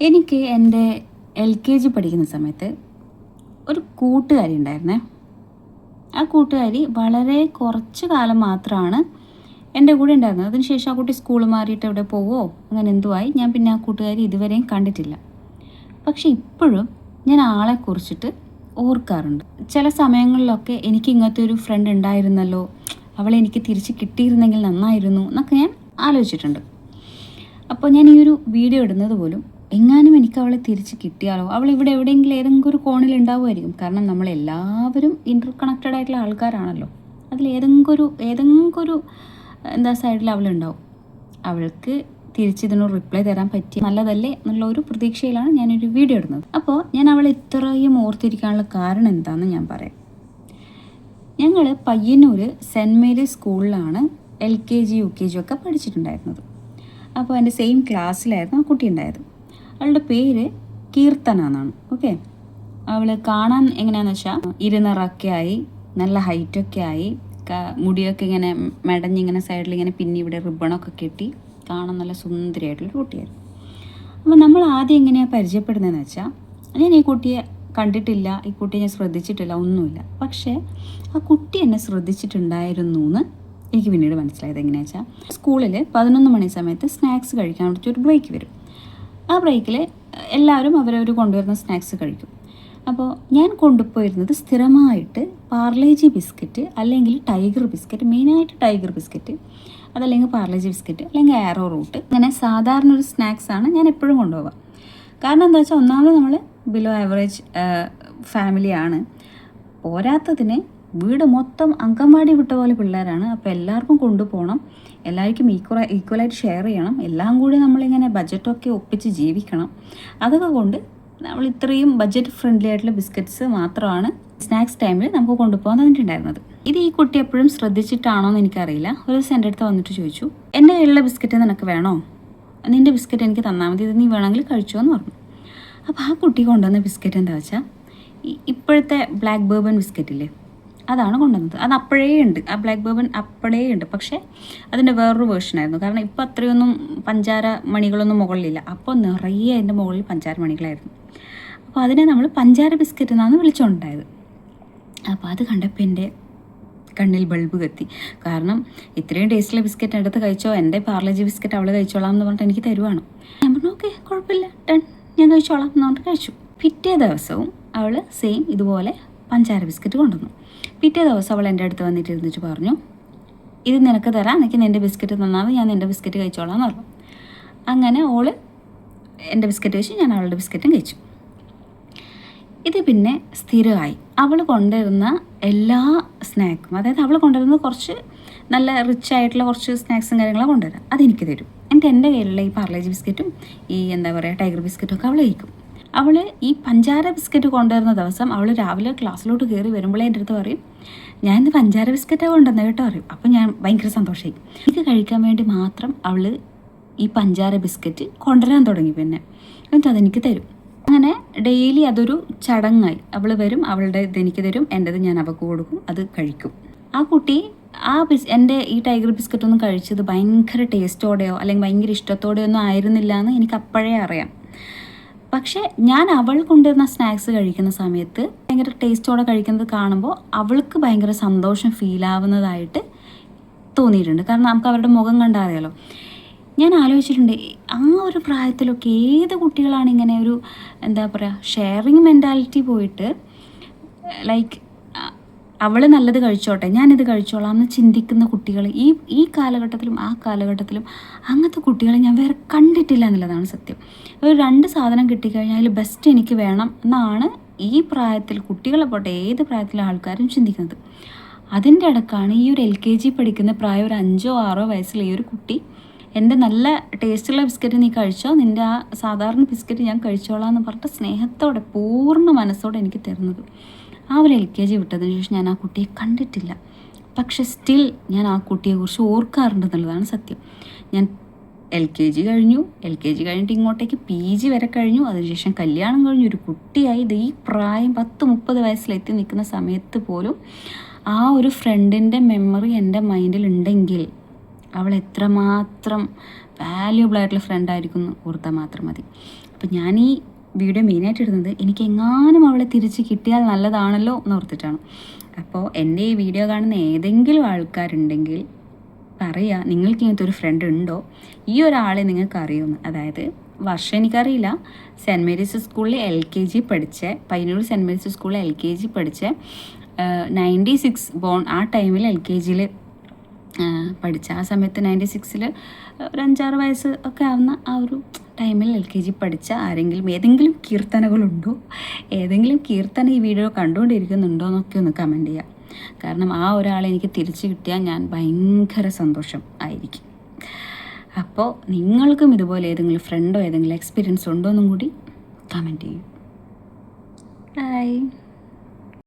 എനിക്ക് എൻ്റെ LKG പഠിക്കുന്ന സമയത്ത് ഒരു കൂട്ടുകാരി ഉണ്ടായിരുന്നേ. ആ കൂട്ടുകാരി വളരെ കുറച്ച് കാലം മാത്രമാണ് എൻ്റെ കൂടെ ഉണ്ടായിരുന്നത്. അതിനുശേഷം ആ കുട്ടി സ്കൂൾ മാറിയിട്ട് എവിടെ പോവോ അങ്ങനെ എന്തുവായി, ഞാൻ പിന്നെ ആ കൂട്ടുകാരി ഇതുവരെയും കണ്ടിട്ടില്ല. പക്ഷെ ഇപ്പോഴും ഞാൻ ആളെക്കുറിച്ചിട്ട് ഓർക്കാറുണ്ട്. ചില സമയങ്ങളിലൊക്കെ എനിക്ക് ഇങ്ങനത്തെ ഒരു ഫ്രണ്ട് ഉണ്ടായിരുന്നല്ലോ, അവളെ എനിക്ക് തിരിച്ച് കിട്ടിയിരുന്നെങ്കിൽ നന്നായിരുന്നു എന്നൊക്കെ ഞാൻ ആലോചിച്ചിട്ടുണ്ട്. അപ്പോൾ ഞാൻ ഈ ഒരു വീഡിയോ ഇടുന്നത് പോലും എങ്ങാനും എനിക്ക് അവളെ തിരിച്ച് കിട്ടിയാലോ, അവൾ ഇവിടെ എവിടെയെങ്കിലും ഏതെങ്കിലും ഒരു കോണിൽ ഉണ്ടാവുമായിരിക്കും. കാരണം നമ്മളെല്ലാവരും ഇൻ്റർ കണക്റ്റഡ് ആയിട്ടുള്ള ആൾക്കാരാണല്ലോ. അതിൽ ഏതെങ്കിലും ഒരു സൈഡിൽ അവളുണ്ടാവും. അവൾക്ക് തിരിച്ചിതിനൊരു റിപ്ലൈ തരാൻ പറ്റി നല്ലതല്ലേ എന്നുള്ള ഒരു പ്രതീക്ഷയിലാണ് ഞാനൊരു വീഡിയോ ഇടുന്നത്. അപ്പോൾ ഞാൻ അവളെ ഇത്രയും ഓർത്തിരിക്കാനുള്ള കാരണം എന്താണെന്ന് ഞാൻ പറയാം. ഞങ്ങൾ പയ്യന്നൂർ സെൻറ്റ് മേരീസ് സ്കൂളിലാണ് LKG UKG ഒക്കെ പഠിച്ചിട്ടുണ്ടായിരുന്നത്. അപ്പോൾ എൻ്റെ സെയിം ക്ലാസ്സിലായിരുന്നു ആ കുട്ടി ഉണ്ടായത്. അവളുടെ പേര് കീർത്തന എന്നാണ്. ഓക്കെ, അവൾ കാണാൻ എങ്ങനെയാണെന്ന് വെച്ചാൽ ഇരുനിറൊക്കെ ആയി, നല്ല ഹൈറ്റൊക്കെ ആയി, മുടിയൊക്കെ ഇങ്ങനെ മെടഞ്ഞിങ്ങനെ സൈഡിൽ ഇങ്ങനെ പിന്നെ ഇവിടെ റിബണൊക്കെ കെട്ടി കാണാൻ നല്ല സുന്ദരിയായിട്ടുള്ളൊരു കുട്ടിയായിരുന്നു. അപ്പോൾ നമ്മൾ ആദ്യം എങ്ങനെയാണ് പരിചയപ്പെടുന്നതെന്ന് വെച്ചാൽ, ഞാൻ ഈ കുട്ടിയെ കണ്ടിട്ടില്ല, ഈ കുട്ടിയെ ഞാൻ ശ്രദ്ധിച്ചിട്ടില്ല, ഒന്നുമില്ല. പക്ഷേ ആ കുട്ടി എന്നെ ശ്രദ്ധിച്ചിട്ടുണ്ടായിരുന്നു എന്ന് എനിക്ക് പിന്നീട് മനസ്സിലായത് എങ്ങനെയാണെന്ന് വെച്ചാൽ, സ്കൂളിൽ 11 മണി സമയത്ത് സ്നാക്സ് കഴിക്കാൻ വേണ്ടിയിട്ട് ഒരു ബ്രേക്ക് വരും. ആ ബ്രേക്കിൽ എല്ലാവരും അവരവർ കൊണ്ടുവരുന്ന സ്നാക്സ് കഴിക്കും. അപ്പോൾ ഞാൻ കൊണ്ടുപോയിരുന്നത് സ്ഥിരമായിട്ട് പാർലേജി ബിസ്ക്കറ്റ് അല്ലെങ്കിൽ ടൈഗർ ബിസ്ക്കറ്റ്, മെയിനായിട്ട് ടൈഗർ ബിസ്ക്കറ്റ്, അതല്ലെങ്കിൽ പാർലേജി ബിസ്ക്കറ്റ് അല്ലെങ്കിൽ ആരോ റൂട്ട്, അങ്ങനെ സാധാരണ ഒരു സ്നാക്സാണ് ഞാൻ എപ്പോഴും കൊണ്ടുപോവുക. കാരണം എന്താ വെച്ചാൽ, ഒന്നാമത് നമ്മൾ ബിലോ ആവറേജ് ഫാമിലിയാണ്, പോരാത്തതിന് വീട് മൊത്തം അങ്കൻവാടി വിട്ട പോലെ പിള്ളേരാണ്. അപ്പോൾ എല്ലാവർക്കും കൊണ്ടുപോകണം, എല്ലാവർക്കും ഈക്വലായിട്ട് ഷെയർ ചെയ്യണം, എല്ലാം കൂടി നമ്മളിങ്ങനെ ബഡ്ജറ്റൊക്കെ ഒപ്പിച്ച് ജീവിക്കണം. അതൊക്കെ കൊണ്ട് നമ്മൾ ഇത്രയും ബഡ്ജറ്റ് ഫ്രണ്ട്ലി ആയിട്ടുള്ള ബിസ്ക്കറ്റ്സ് മാത്രമാണ് സ്നാക്സ് ടൈമിൽ നമുക്ക് കൊണ്ടുപോകാൻ തന്നിട്ടുണ്ടായിരുന്നത്. ഇത് ഈ കുട്ടി എപ്പോഴും ശ്രദ്ധിച്ചിട്ടാണോ എന്ന് എനിക്കറിയില്ല. ഒരു ദിവസം എൻ്റെ അടുത്ത് വന്നിട്ട് ചോദിച്ചു, എൻ്റെ കയ്യിലുള്ള ബിസ്ക്കറ്റ് നിനക്ക് വേണോ, നിൻ്റെ ബിസ്ക്കറ്റ് എനിക്ക് തന്നാൽ മതി, ഇത് നീ വേണമെങ്കിൽ കഴിച്ചോ എന്ന് പറഞ്ഞു. അപ്പോൾ ആ കുട്ടി കൊണ്ടുവന്ന ബിസ്ക്കറ്റ് എന്താ വെച്ചാൽ, ഇപ്പോഴത്തെ ബ്ലാക്ക് ബേർബൺ ബിസ്ക്കറ്റില്ലേ, അതാണ് കൊണ്ടുവന്നത്. അത് അപ്പോഴേ ഉണ്ട്, ആ ബ്ലാക്ക് ബേർബൺ അപ്പോഴേ ഉണ്ട്. പക്ഷേ അതിൻ്റെ വേറൊരു വേർഷനായിരുന്നു. കാരണം ഇപ്പോൾ അത്രയൊന്നും പഞ്ചാര മണികളൊന്നും മുകളിലില്ല, അപ്പോൾ നിറയെ അതിൻ്റെ മുകളിൽ പഞ്ചാര മണികളായിരുന്നു. അപ്പോൾ അതിനെ നമ്മൾ പഞ്ചാര ബിസ്ക്കറ്റ് എന്നാണ് വിളിച്ചുകൊണ്ടായത്. അപ്പോൾ അത് കണ്ടപ്പോൾ എൻ്റെ കണ്ണിൽ ബൾബ് കത്തി. കാരണം ഇത്രയും ടേസ്റ്റുള്ള ബിസ്ക്കറ്റ് എടുത്ത് കഴിച്ചോ, എൻ്റെ പാർലേജി ബിസ്ക്കറ്റ് അവൾ കഴിച്ചോളാം എന്ന് പറഞ്ഞിട്ട് എനിക്ക് തരുവാണ്. ഞാൻ പറഞ്ഞു ഓക്കെ കുഴപ്പമില്ല, ഡൺ, ഞാൻ കഴിച്ചോളാം എന്ന് പറഞ്ഞിട്ട് കഴിച്ചു. പിറ്റേ ദിവസവും അവൾ സെയിം ഇതുപോലെ പഞ്ചാര ബിസ്ക്കറ്റ് കൊണ്ടുവന്നു. പിറ്റേ ദിവസം അവൾ എൻ്റെ അടുത്ത് വന്നിട്ട് ഇരുന്നിട്ട് പറഞ്ഞു, ഇത് നിനക്ക് തരാം, എനിക്ക് നിൻ്റെ ബിസ്ക്കറ്റ് തന്നാൽ ഞാൻ നിൻ്റെ ബിസ്ക്കറ്റ് കഴിച്ചോളാം എന്ന് പറഞ്ഞു. അങ്ങനെ ഓള് എൻ്റെ ബിസ്ക്കറ്റ് കഴിച്ചു, ഞാൻ അവളുടെ ബിസ്ക്കറ്റും കഴിച്ചു. ഇത് പിന്നെ സ്ഥിരമായി. അവൾ കൊണ്ടുവരുന്ന എല്ലാ സ്നാക്കും, അതായത് അവൾ കൊണ്ടുവരുന്നത് കുറച്ച് നല്ല റിച്ച് ആയിട്ടുള്ള കുറച്ച് സ്നാക്സും കാര്യങ്ങളൊക്കെ കൊണ്ടുവരാം, അതെനിക്ക് തരും. എന്നിട്ട് എൻ്റെ കയ്യിലുള്ള ഈ പാർലേജി ബിസ്ക്കറ്റും ഈ ടൈഗർ ബിസ്ക്കറ്റും ഒക്കെ അവൾ കഴിക്കും. അവൾ ഈ പഞ്ചാര ബിസ്ക്കറ്റ് കൊണ്ടുവരുന്ന ദിവസം അവൾ രാവിലെ ക്ലാസ്സിലോട്ട് കയറി വരുമ്പോഴേ എൻ്റെ അടുത്ത് പറയും, ഞാൻ ഇന്ന് പഞ്ചാര ബിസ്ക്കറ്റാണ് കൊണ്ടുവന്നത് കേട്ടോ പറയും. അപ്പോൾ ഞാൻ ഭയങ്കര സന്തോഷമായി. എനിക്ക് കഴിക്കാൻ വേണ്ടി മാത്രം അവൾ ഈ പഞ്ചാര ബിസ്ക്കറ്റ് കൊണ്ടുവരാൻ തുടങ്ങി. പിന്നെ എന്നിട്ട് അതെനിക്ക് തരും. അങ്ങനെ ഡെയിലി അതൊരു ചടങ്ങായി. അവൾ വരും, അവളുടെ ഇതെനിക്ക് തരും, എൻ്റെത് ഞാൻ അവൾക്ക് കൊടുക്കും, അത് കഴിക്കും. ആ കുട്ടി എൻ്റെ ഈ ടൈഗർ ബിസ്ക്കറ്റൊന്നും കഴിച്ചത് ഭയങ്കര ടേസ്റ്റോടെയോ അല്ലെങ്കിൽ ഭയങ്കര ഇഷ്ടത്തോടെയോ ഒന്നും ആയിരുന്നില്ല എന്ന് എനിക്ക് അപ്പോഴേ അറിയാം. പക്ഷേ ഞാൻ അവൾ കൊണ്ടുവരുന്ന സ്നാക്സ് കഴിക്കുന്ന സമയത്ത് ഭയങ്കര ടേസ്റ്റോടെ കഴിക്കുന്നത് കാണുമ്പോൾ അവൾക്ക് ഭയങ്കര സന്തോഷം ഫീലാവുന്നതായിട്ട് തോന്നിയിട്ടുണ്ട്. കാരണം നമുക്ക് അവരുടെ മുഖം കണ്ടാൽ അറിയാലോ. ഞാൻ ആലോചിച്ചിട്ടുണ്ട്, ആ ഒരു പ്രായത്തിലൊക്കെ ഏത് കുട്ടികളാണ് ഇങ്ങനെ ഒരു ഷെയറിങ് മെൻറ്റാലിറ്റി പോയിട്ട് ലൈക്ക് അവൾ നല്ലത് കഴിച്ചോട്ടെ ഞാനിത് കഴിച്ചോളാം എന്ന് ചിന്തിക്കുന്ന കുട്ടികൾ ഈ കാലഘട്ടത്തിലും ആ കാലഘട്ടത്തിലും അങ്ങനത്തെ കുട്ടികളെ ഞാൻ വേറെ കണ്ടിട്ടില്ല എന്നുള്ളതാണ് സത്യം. ഒരു 2 സാധനം കിട്ടിക്കഴിഞ്ഞാൽ അതിൽ ബെസ്റ്റ് എനിക്ക് വേണം എന്നാണ് ഈ പ്രായത്തിൽ കുട്ടികളെ പോട്ടെ ഏത് പ്രായത്തിലെ ആൾക്കാരും ചിന്തിക്കുന്നത്. അതിൻ്റെ ഇടക്കാണ് ഈ ഒരു LKG പഠിക്കുന്ന പ്രായം, ഒരു 5ഓ 6ഓ വയസ്സിൽ ഈ ഒരു കുട്ടി എൻ്റെ നല്ല ടേസ്റ്റുള്ള ബിസ്ക്കറ്റ് നീ കഴിച്ചോ, നിൻ്റെ ആ സാധാരണ ബിസ്ക്കറ്റ് ഞാൻ കഴിച്ചോളാം എന്ന് പറഞ്ഞിട്ട് സ്നേഹത്തോടെ പൂർണ്ണ മനസ്സോടെ എനിക്ക് തരുന്നത്. ആ ഒരു LKG വിട്ടതിന് ശേഷം ഞാൻ ആ കുട്ടിയെ കണ്ടിട്ടില്ല. പക്ഷെ സ്റ്റിൽ ഞാൻ ആ കുട്ടിയെക്കുറിച്ച് ഓർക്കാറുണ്ടെന്നുള്ളതാണ് സത്യം. ഞാൻ LKG കഴിഞ്ഞിട്ട് ഇങ്ങോട്ടേക്ക് PG വരെ കഴിഞ്ഞു. അതിനുശേഷം കല്യാണം കഴിഞ്ഞു, ഒരു കുട്ടിയായി. ഇത് ഈ പ്രായം 10-30 വയസ്സിലെത്തി നിൽക്കുന്ന സമയത്ത് പോലും ആ ഒരു ഫ്രണ്ടിൻ്റെ മെമ്മറി എൻ്റെ മൈൻഡിൽ ഉണ്ടെങ്കിൽ അവൾ എത്രമാത്രം വാല്യുബിൾ ആയിട്ടുള്ള ഫ്രണ്ട് ആയിരിക്കും എന്ന് ഓർത്താൽ മാത്രം മതി. അപ്പോൾ ഞാൻ ഈ വീഡിയോ മെയിനായിട്ട് ഇടുന്നത് എനിക്ക് എങ്ങാനും അവളെ തിരിച്ച് കിട്ടിയാൽ നല്ലതാണല്ലോ എന്ന് ഓർത്തിട്ടാണ്. അപ്പോൾ എൻ്റെ ഈ വീഡിയോ കാണുന്ന ഏതെങ്കിലും ആൾക്കാരുണ്ടെങ്കിൽ പറയുക, നിങ്ങൾക്ക് ഇങ്ങനത്തെ ഒരു ഫ്രണ്ട് ഉണ്ടോ, ഈ ഒരാളെ നിങ്ങൾക്ക് അറിയുമെന്ന്. അതായത് വർഷം എനിക്കറിയില്ല, സെൻറ്റ് മേരീസ് സ്കൂളിൽ LKG പഠിച്ച, പയ്യന്നൂർ സെൻറ്റ് മേരീസ് സ്കൂളിൽ LKG പഠിച്ച 96 ബോൺ, ആ ടൈമിൽ LKGയിൽ പഠിച്ച ആ സമയത്ത് 96 ഒരു 5-6 വയസ്സ് ഒക്കെ ആവുന്ന ആ ഒരു ടൈമിൽ LKG പഠിച്ച ആരെങ്കിലും ഏതെങ്കിലും കീർത്തനകളുണ്ടോ, ഏതെങ്കിലും കീർത്തന ഈ വീഡിയോ കണ്ടുകൊണ്ടിരിക്കുന്നുണ്ടോ എന്നൊക്കെ ഒന്ന് കമൻറ്റ് ചെയ്യുക. കാരണം ആ ഒരാളെ എനിക്ക് തിരിച്ചു കിട്ടിയാൽ ഞാൻ ഭയങ്കര സന്തോഷം ആയിരിക്കും. അപ്പോൾ നിങ്ങൾക്കും ഇതുപോലെ ഏതെങ്കിലും ഫ്രണ്ടോ ഏതെങ്കിലും എക്സ്പീരിയൻസ് ഉണ്ടോ എന്നും കൂടി കമൻറ്റ് ചെയ്യും. ബൈ.